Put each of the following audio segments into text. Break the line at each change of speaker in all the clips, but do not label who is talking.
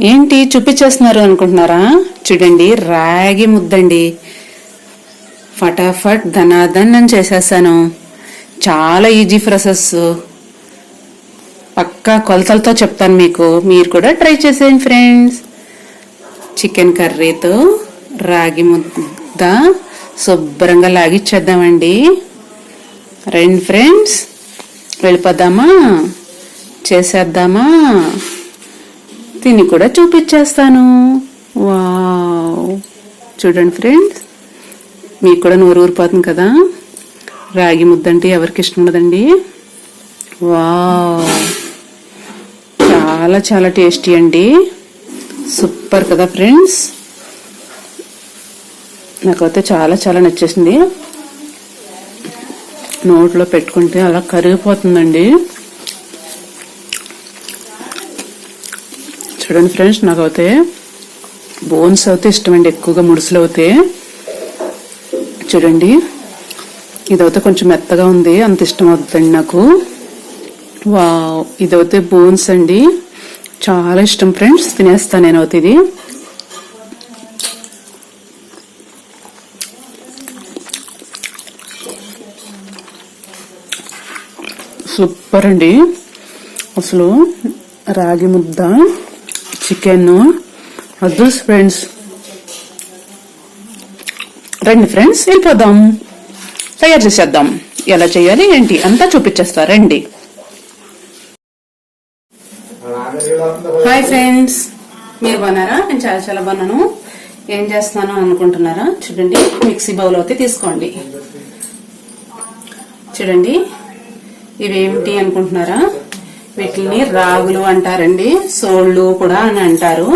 ఏంటి చూపించేస్తున్నారు అనుకుంటున్నారా? చూడండి, రాగి ముద్దండి. ఫటాఫట్ ధనాధన్ నేను చేసేసాను. చాలా ఈజీ ప్రాసెస్. పక్కా కొలతలతో చెప్తాను మీకు. మీరు కూడా ట్రై చేసేయండి ఫ్రెండ్స్. చికెన్ కర్రీతో రాగి ముద్ద శుభ్రంగా లాగిచ్చేద్దామండి. రండి ఫ్రెండ్స్, వెళ్ళిపోదామా? చేసేద్దామా? తిని కూడా చూపించేస్తాను. వావ్, చూడండి ఫ్రెండ్స్, మీకు కూడా నోరు ఊరిపోతుంది కదా. రాగి ముద్ద అంటే ఎవరికి ఇష్టం ఉండదండి? వావ్, చాలా చాలా టేస్టీ అండి. సూపర్ కదా ఫ్రెండ్స్. నాకైతే చాలా చాలా నచ్చేసింది. నోట్లో పెట్టుకుంటే అలా కరిగిపోతుందండి. చూడండి ఫ్రెండ్స్, నాకైతే బోన్స్ అయితే ఇష్టమండి, ఎక్కువగా ముడుసులు అవుతే. చూడండి, ఇదైతే కొంచెం మెత్తగా ఉంది, అంత ఇష్టం అవుతుందండి నాకు. వావ్, ఇదైతే బోన్స్ అండి, చాలా ఇష్టం ఫ్రెండ్స్. తినేస్తాను నేనైతే ఇది. సూపర్ అండి. అసలు రాగి ముద్ద, చికెన్ అద్భుతం ఫ్రెండ్స్. రండి ఫ్రెండ్స్, వెళ్ళిపోదాం. తయారు చేసేద్దాం. ఎలా చేయాలి ఏంటి అంతా చూపించేస్తా రండి. హాయ్ ఫ్రెండ్స్, మీరు బాగున్నారా? నేను చాలా చాలా బాగున్నాను. ఏం చేస్తున్నాను అనుకుంటున్నారా? చూడండి, మిక్సీ బౌల్ అయితే తీసుకోండి. చూడండి, ఇవేమిటి అనుకుంటున్నారా? వీటిని రాగులు అంటారండి, సోళ్ళు కూడా అని అంటారు.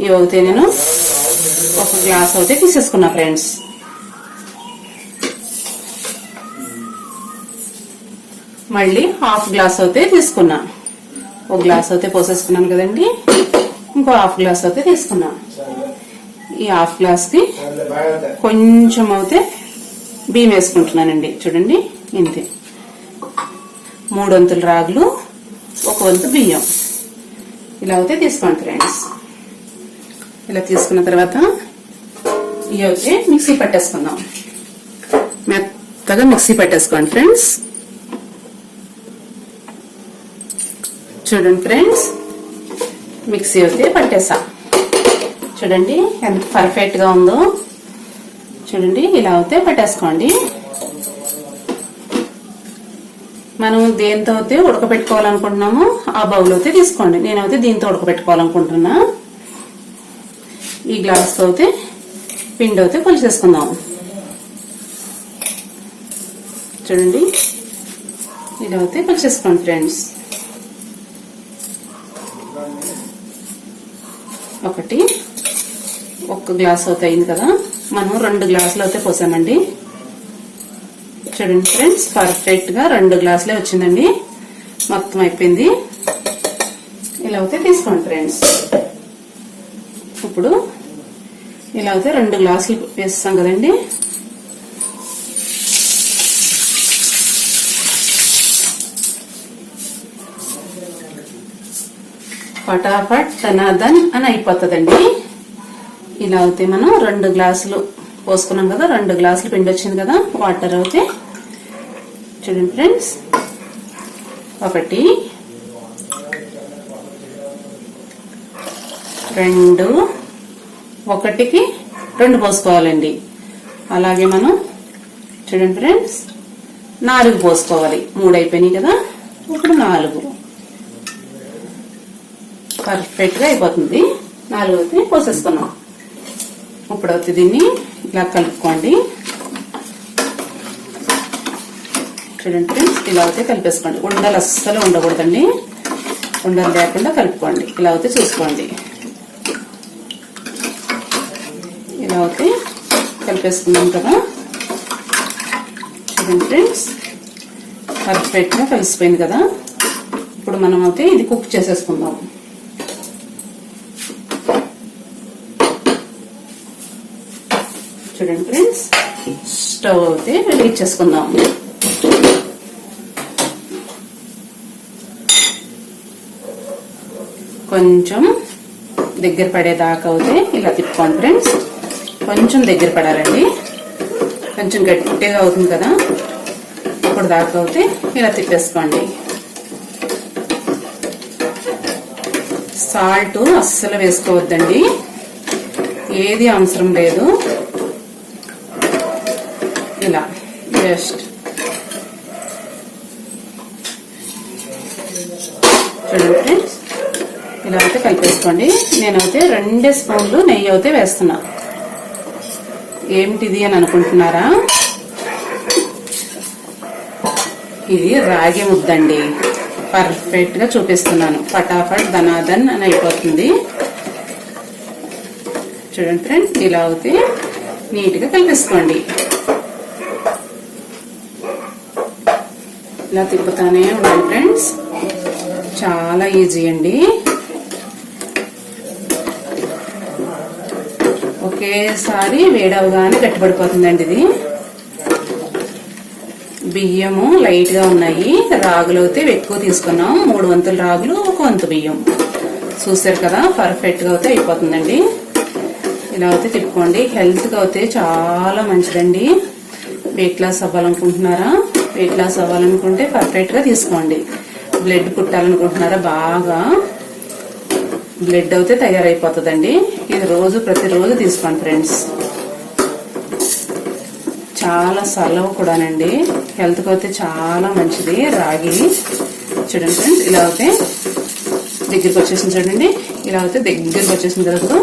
ఇవైతే నేను ఒక గ్లాస్ అయితే తీసేసుకున్నా ఫ్రెండ్స్. మళ్ళీ హాఫ్ గ్లాస్ అయితే తీసుకున్నా. ఒక గ్లాస్ అయితే పోసేసుకున్నాను కదండి, ఇంకో హాఫ్ గ్లాస్ అయితే తీసుకున్నా. ఈ హాఫ్ గ్లాస్ కి కొంచెం అయితే బియ్యం వేసుకుంటున్నానండి. చూడండి, ఇంతే. 3 వంతులు రాగులు, 1 వంతు బియ్యం, ఇలా అయితే తీసుకోండి ఫ్రెండ్స్. ఇలా తీసుకున్న తర్వాత ఇవి అయితే మిక్సీ పట్టేసుకుందాం. మెత్తగా మిక్సీ పట్టేసుకోండి ఫ్రెండ్స్. చూడండి ఫ్రెండ్స్, మిక్సీ అయితే పట్టేసా. చూడండి ఎంత పర్ఫెక్ట్ గా ఉందో. చూడండి, ఇలా అయితే పట్టేసుకోండి. మనం దేంతో అయితే ఉడకబెట్టుకోవాలనుకుంటున్నామో ఆ బౌల్ అయితే తీసుకోండి. నేనైతే దీంతో ఉడకబెట్టుకోవాలనుకుంటున్నా. ఈ గ్లాస్ తో అయితే పిండి అయితే కొలిచేసుకుందాం. చూడండి, ఇలా అయితే కొలిచేసుకోండి ఫ్రెండ్స్. ఒక గ్లాస్ అయితే అయింది కదా, మనం 2 గ్లాసులు అయితే పోసామండి. చూడండి ఫ్రెండ్స్, పర్ఫెక్ట్ గా 2 గ్లాసులే వచ్చిందండి. మొత్తం అయిపోయింది. ఇలా అయితే తీసుకోండి ఫ్రెండ్స్. ఇప్పుడు ఇలా అయితే 2 గ్లాసులు వేస్తాం కదండి. ఫటాఫట్ ధనాధన్ అని అయిపోతుందండి. ఇలా అయితే మనం 2 గ్లాసులు పోసుకున్నాం కదా, 2 గ్లాసులు పిండి వచ్చింది కదా. వాటర్ అయితే చూడండి ఫ్రెండ్స్, 1 2 1కి 2 పోసుకోవాలండి. అలాగే మనం చూడండి ఫ్రెండ్స్ 4 పోసుకోవాలి. 3 అయిపోయినాయి కదా, ఇప్పుడు 4 పర్ఫెక్ట్ గా అయిపోతుంది. 4 అయితే పోసేసుకున్నాం. ఇప్పుడు అయితే దీన్ని ఇలా కలుపుకోండి. చూడండి ఫ్రెండ్స్, ఇలా అయితే కలిపేసుకోండి. ఉండలు అస్సలు ఉండకూడదండి, ఉండలు లేకుండా కలుపుకోండి. ఇలా అయితే చూసుకోండి. ఇలా అయితే కలిపేసుకున్నాం కదా. చూడండి ఫ్రెండ్స్, పర్ఫెక్ట్ గా కలిసిపోయింది కదా. ఇప్పుడు మనం అయితే ఇది కుక్ చేసేసుకుందాం. చూడండి ఫ్రెండ్స్, స్టవ్ అయితే రిలీజ్ చేసుకుందాం. కొంచెం దగ్గర పడేదాకా అవుతే ఇలా తిప్పుకోండి ఫ్రెండ్స్. కొంచెం దగ్గర పడాలండి, కొంచెం గట్టిగా అవుతుంది కదా, ఇప్పుడు దాకా అవుతే ఇలా తిప్పేసుకోండి. సాల్ట్ అస్సలు వేసుకోవద్దండి, ఏది అవసరం లేదు. ఇలా జస్ట్ చూడండి ఫ్రెండ్స్, ఇలా అయితే కలిపేసుకోండి. నేనైతే 2 స్పూన్లు నెయ్యి అయితే వేస్తున్నా. ఏమిటిది అని అనుకుంటున్నారా? ఇది రాగి ముద్దండి. పర్ఫెక్ట్ గా చూపిస్తున్నాను, ఫటాఫట్ ధనాధన్ అని అయిపోతుంది. చూడండి ఫ్రెండ్స్, ఇలా అయితే నీట్ గా కలిపేసుకోండి. ఇలా తిప్పుతానే ఉండాలి ఫ్రెండ్స్, చాలా ఈజీ అండి. ఒకేసారి వేడవగానే గట్టిపడిపోతుందండి ఇది. బియ్యము లైట్ గా ఉన్నాయి, రాగులు అయితే ఎక్కువ తీసుకున్నాం. 3 వంతుల రాగులు, 1 వంతు బియ్యం. చూసారు కదా, పర్ఫెక్ట్ గా అయితే అయిపోతుందండి. ఇలా అయితే తిప్పుకోండి. హెల్త్ కి అయితే చాలా మంచిదండి. వెయిట్ లాస్ అవ్వాలనుకుంటున్నారా? వెయిట్ లాస్ అవ్వాలనుకుంటే పర్ఫెక్ట్ గా తీసుకోండి. బ్లడ్ పుట్టాలనుకుంటున్నారా? బాగా బ్లడ్ అయితే తయారైపోతుందండి. ఇది ప్రతిరోజు తీసుకోండి ఫ్రెండ్స్. చాలా సలవ కూడానండి, హెల్త్ కి అయితే చాలా మంచిది రాగి. చూడండి ఫ్రెండ్స్, ఇలా అయితే దగ్గరికి వచ్చేసింది. చూడండి, ఇలా అయితే దగ్గరికి వచ్చేసింది కదా. ఇప్పుడు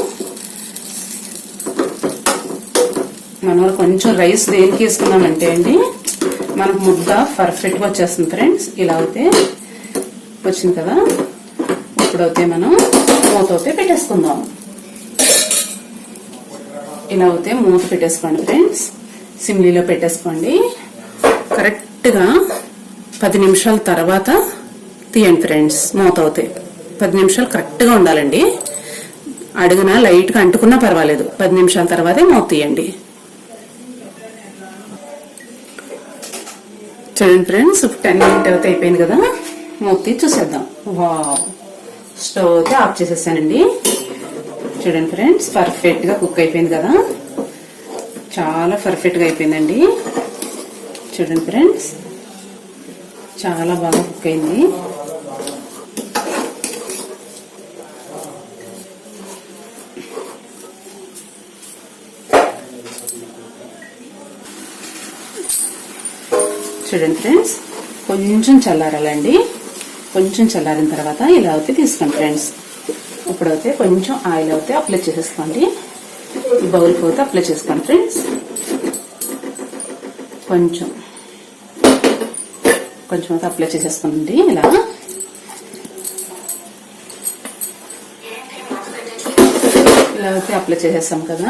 మనం కొంచెం రైస్ దేనికి వేసుకున్నామంటే అండి, మనకు ముద్ద పర్ఫెక్ట్ గా వచ్చేస్తుంది ఫ్రెండ్స్. ఇలా అయితే వచ్చింది కదా, ఇప్పుడైతే మనం మూత అయితే పెట్టేసుకుందాం. ఇలా అయితే మూత పెట్టేసుకోండి ఫ్రెండ్స్, సిమ్లీలో పెట్టేసుకోండి. కరెక్ట్ గా 10 నిమిషాల తర్వాత తీయండి ఫ్రెండ్స్. మూత అవుతాయి 10 నిమిషాలు కరెక్ట్ గా ఉండాలండి. అడుగున లైట్ గా అంటుకున్నా పర్వాలేదు, 10 నిమిషాల తర్వాతే మూత తీయండి. చూడండి ఫ్రెండ్స్, 10 మినిట్ అయితే అయిపోయింది కదా, మూత తీసి చూసేద్దాం. వావ్, స్టవ్ అయితే ఆఫ్ చేసేసానండి. చూడండి ఫ్రెండ్స్, పర్ఫెక్ట్ గా కుక్ అయిపోయింది కదా, చాలా పర్ఫెక్ట్ గా అయిపోయిందండి. చూడండి ఫ్రెండ్స్, చాలా బాగా కుక్ అయింది. చూడండి ఫ్రెండ్స్, కొంచెం చల్లారాలండి. కొంచెం చల్లారిన తర్వాత ఇలా అయితే తీసుకోండి ఫ్రెండ్స్. ఇప్పుడైతే కొంచెం ఆయిల్ అయితే అప్లై చేసేసుకోండి. బౌల్ పోతే అప్లై చేసుకోండి ఫ్రెండ్స్. కొంచెం అయితే అప్లై చేసేసుకోండి. ఇలా అయితే అప్లై చేసేస్తాం కదా,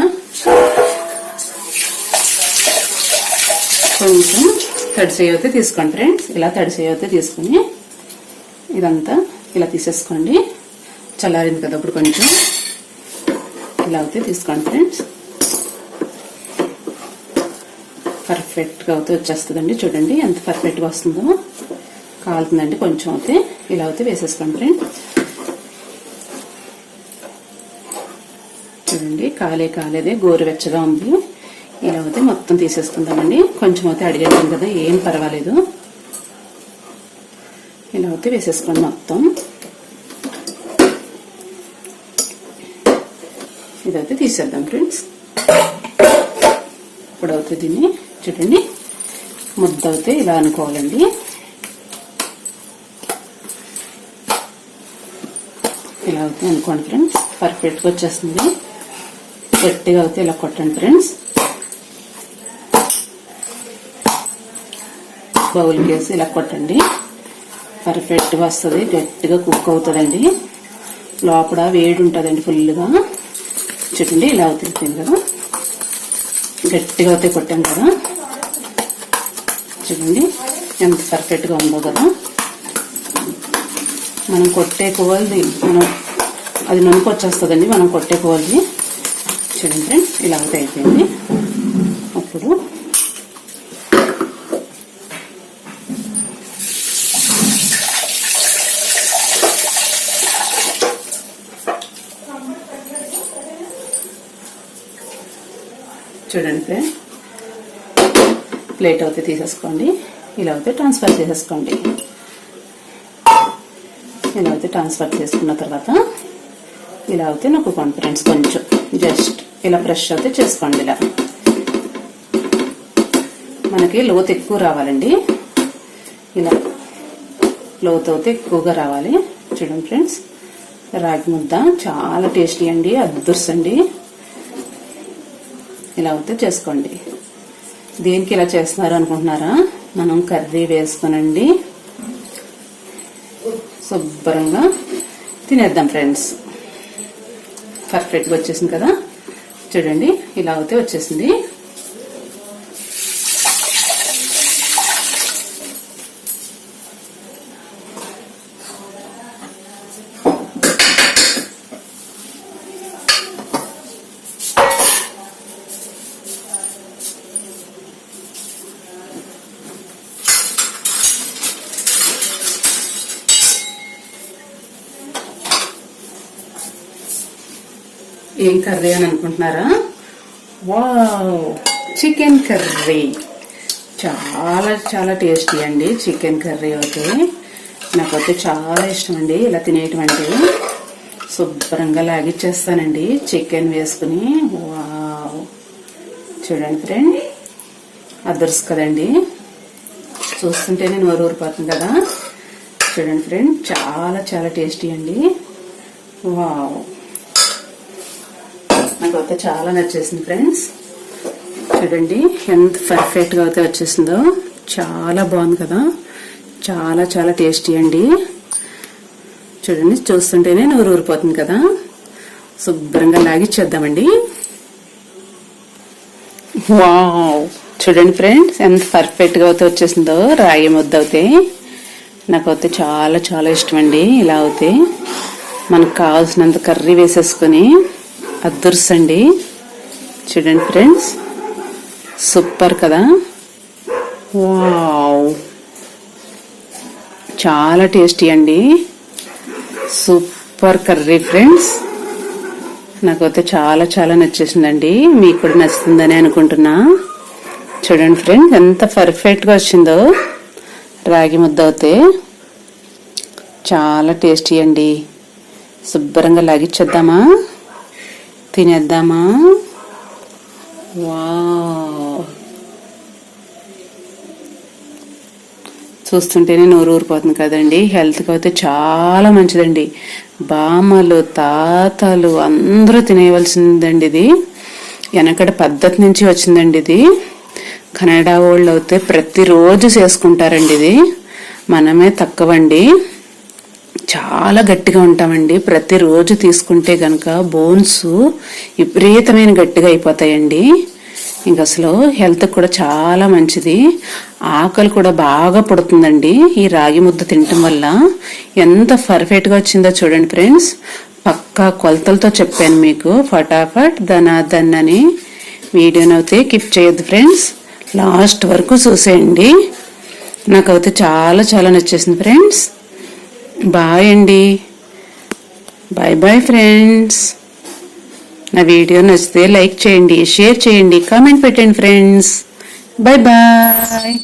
కొంచెం తడిసేయి అయితే తీసుకోండి ఫ్రెండ్స్. ఇలా తడిసేయి అయితే తీసుకుని ఇదంతా ఇలా తీసేసుకోండి. చల్లారింది కదా, ఇప్పుడు కొంచెం ఇలా అయితే తీసుకోండి ఫ్రెండ్స్. పర్ఫెక్ట్ గా అయితే వచ్చేస్తుందండి. చూడండి ఎంత పర్ఫెక్ట్ గా వస్తుందో, కాలుతుందండి. కొంచెం అయితే ఇలా అయితే వేసేసుకోండి ఫ్రెండ్స్. చూడండి, కాలేదే గోరువెచ్చగా ఉంది. ఇలా అయితే మొత్తం తీసేసుకుందామండి. కొంచెం అయితే అడిగేద్దాం కదా, ఏం పర్వాలేదు. ఇలా అయితే వేసేసుకోండి మొత్తం. ఇదైతే తీసేద్దాం ఫ్రెండ్స్. ఇప్పుడు అయితే దీన్ని చూడండి, ముద్ద అయితే ఇలా అనుకోవాలండి. ఇలా అయితే అనుకోండి ఫ్రెండ్స్, పర్ఫెక్ట్ గా వచ్చేస్తుంది. గట్టిగా అయితే ఇలా కొట్టండి ఫ్రెండ్స్. బౌల్ కేసి ఇలా కొట్టండి, పర్ఫెక్ట్ గా వస్తుంది. గట్టిగా కుక్ అవుతుందండి, లోపల వేడి ఉంటుందండి ఫుల్గా. చూడండి, ఇలా అవుతుంది కదా, గట్టిగా అయితే కొట్టాం కదా. చూడండి ఎంత పర్ఫెక్ట్ గా ఉందో కదా. మనం కొట్టే కోవల్ది అది నొనుకొచ్చేస్తుందండి, మనం కొట్టే కోవల్ది. చూడండి ఫ్రెండ్స్, ఇలా అయితే అయిపోయింది. అప్పుడు చూడండి ఫ్రెండ్, ప్లేట్ అయితే తీసేసుకోండి. ఇలా అయితే ట్రాన్స్ఫర్ చేసేసుకోండి. ఇలా అయితే ట్రాన్స్ఫర్ చేసుకున్న తర్వాత ఇలా అయితే నొక్కుకోండి ఫ్రెండ్స్. కొంచెం జస్ట్ ఇలా బ్రష్ అయితే చేసుకోండి. ఇలా మనకి లోతు ఎక్కువ రావాలండి. ఇలా లోతు అయితే ఎక్కువగా రావాలి. చూడండి ఫ్రెండ్స్, రాగి ముద్ద చాలా టేస్టీ అండి, అద్దుర్సండి. ఇలా అయితే చేసుకోండి. దేనికి ఇలా చేస్తున్నారు అనుకుంటున్నారా? మనం కర్రీ వేసుకునండి శుభ్రంగా తినేద్దాం ఫ్రెండ్స్. పర్ఫెక్ట్గా వచ్చేసింది కదా, చూడండి ఇలా అయితే వచ్చేసింది. ఏం కర్రీ అని అనుకుంటున్నారా? Wow, chicken curry. చాలా చాలా టేస్టీ అండి చికెన్ కర్రీ. అయితే నాకైతే చాలా ఇష్టం అండి ఇలా తినేటువంటి. శుభ్రంగా లాగిచ్చేస్తానండి చికెన్ వేసుకుని. వావ్, చూడండి ఫ్రెండ్, అదర్స్ కదండి, చూస్తుంటేనే నోరు ఊరిపోతుంది కదా. చూడండి ఫ్రెండ్, చాలా చాలా టేస్టీ అండి. వావ్, నాకైతే చాలా నచ్చేసింది ఫ్రెండ్స్. చూడండి ఎంత పర్ఫెక్ట్గా అయితే వచ్చేసిందో, చాలా బాగుంది కదా, చాలా చాలా టేస్టీ అండి. చూడండి, చూస్తుంటేనే నోరు ఊరిపోతుంది కదా. శుభ్రంగా లాగిచ్చేద్దామండి. వావ్, చూడండి ఫ్రెండ్స్ ఎంత పర్ఫెక్ట్గా అయితే వచ్చేసిందో రాగి ముద్ద అయితే. నాకైతే చాలా చాలా ఇష్టం అండి. ఇలా అయితే మనకు కావాల్సినంత కర్రీ వేసేసుకొని అద్దుర్సండి. చూడండి ఫ్రెండ్స్, సూపర్ కదా. వావ్, చాలా టేస్టీ అండి, సూపర్ కర్రీ ఫ్రెండ్స్. నాకైతే చాలా చాలా నచ్చేసిందండి. మీకు కూడా నచ్చుతుందని అనుకుంటున్నా. చూడండి ఫ్రెండ్స్ ఎంత పర్ఫెక్ట్గా వచ్చిందో రాగి ముద్ద అయితే. చాలా టేస్టీ అండి. శుభ్రంగా లాగిచ్చేద్దామా, తినేద్దామా. వావ్, చూస్తుంటేనే నోరు ఊరిపోతుంది కదండి. హెల్త్కి అయితే చాలా మంచిదండి. బామ్మలు తాతలు అందరూ తినేయవలసిందండి. ఇది వెనకటి పద్ధతి నుంచి వచ్చిందండి. ఇది కెనడా వాళ్ళు అయితే ప్రతిరోజు చేసుకుంటారండి. ఇది మనమే తక్కువండి, చాలా గట్టిగా ఉంటామండి. ప్రతిరోజు తీసుకుంటే గనక బోన్స్ విపరీతమైన గట్టిగా అయిపోతాయండి. ఇంకా అసలు హెల్త్ కూడా చాలా మంచిది. ఆకలి కూడా బాగా పుడుతుందండి ఈ రాగి ముద్ద తినటం వల్ల. ఎంత పర్ఫెక్ట్గా వచ్చిందో చూడండి ఫ్రెండ్స్. పక్కా కొలతలతో చెప్పాను మీకు. ఫటాఫట్ ధనాధన్ అని వీడియోని అయితే కిప్ చేయొద్దు ఫ్రెండ్స్, లాస్ట్ వరకు చూసేయండి. నాకైతే చాలా చాలా నచ్చేసింది ఫ్రెండ్స్. బాయ్ అండి, బాయ్ బాయ్ ఫ్రెండ్స్. నా వీడియో నచ్చితే లైక్ చేయండి, షేర్ చేయండి, కామెంట్ పెట్టండి ఫ్రెండ్స్. Bye bye.